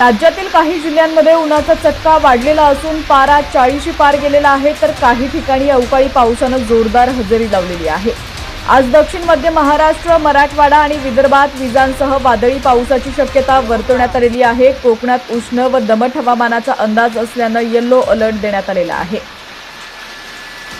राज्यातील काही जिल्ह्यांमध्ये उन्हाचा चटका वाढलेला असून पारा 40 पार गेलेला आहे, तर काही ठिकाणी अवकाळी पावसानं जोरदार हजेरी लावलेली आहे। आज दक्षिण मध्य महाराष्ट्र, मराठवाडा आणि विदर्भात विजांसह वादळी पावसाची शक्यता वर्तवण्यात आलेली आहे। कोकणात उष्ण व दमट हवामानाचा अंदाज असल्यानं येलो अलर्ट देण्यात आलेला आहे।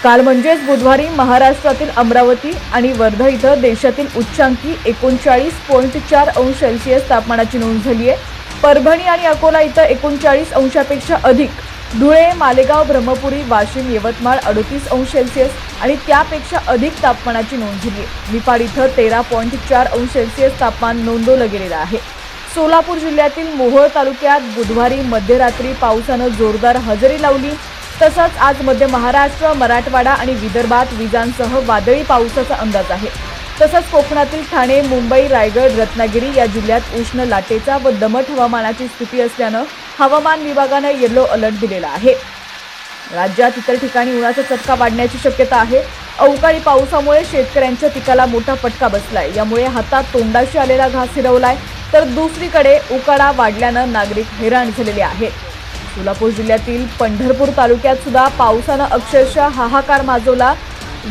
काल म्हणजेच बुधवारी महाराष्ट्रातील अमरावती आणि वर्धा इथं देशातील उच्चांकी 39.4 अंश सेल्सिअस तापमानाची नोंद झाली आहे। परभणी आणि अकोला इथं 39 अंशापेक्षा अधिक, धुळे, मालेगाव, ब्रह्मपुरी, वाशिम, यवतमाळ 38 अंश सेल्सिअस आणि त्यापेक्षा अधिक तापमानाची नोंद झाली आहे। निफाड इथं 13.4 अंश सेल्सिअस तापमान नोंदवलं गेलेलं आहे। सोलापूर जिल्ह्यातील मोहोळ तालुक्यात बुधवारी मध्यरात्री पावसानं जोरदार हजेरी लावली। तसंच आज मध्य महाराष्ट्र, मराठवाडा आणि विदर्भात विजांसह वादळी पावसाचा अंदाज आहे। तसंच कोकणातील ठाणे, मुंबई, रायगड, रत्नागिरी या जिल्ह्यात उष्ण लाटेचा व दमट हवामानाची स्थिती असल्यानं हवामान विभागानं येलो अलर्ट दिलेला आहे। राज्यात इतर ठिकाणी उन्हाचा चटका वाढण्याची शक्यता आहे। अवकाळी पावसामुळे शेतकऱ्यांच्या पिकाला मोठा फटका बसलाय। यामुळे हातात तोंडाशी आलेला घास हिरवलाय, तर दुसरीकडे उकाडा वाढल्यानं नागरिक हैराण झालेले आहेत। सोलापूर जिल्ह्यातील पंढरपूर तालुक्यात सुद्धा पावसानं अक्षरशः हाहाकार माजवला।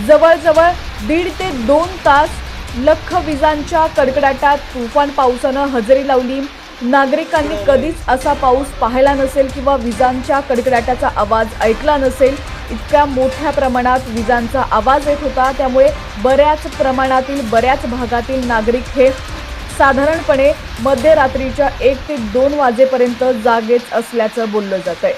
जवळजवळ 1.5 ते 2 तास लख विजांच्या कडकडाटात तुफान पावसानं हजेरी लावली। नागरिकांनी कधीच असा पाऊस पाहिला नसेल किंवा विजांच्या कडकडाटाचा आवाज ऐकला नसेल। इतक्या मोठ्या प्रमाणात विजांचा आवाज येत होता, त्यामुळे बऱ्याच भागातील नागरिक हे साधारणपणे मध्यरात्रीच्या 1 ते 2 वाजेपर्यंत जागेच असल्याचं बोललं जातंय।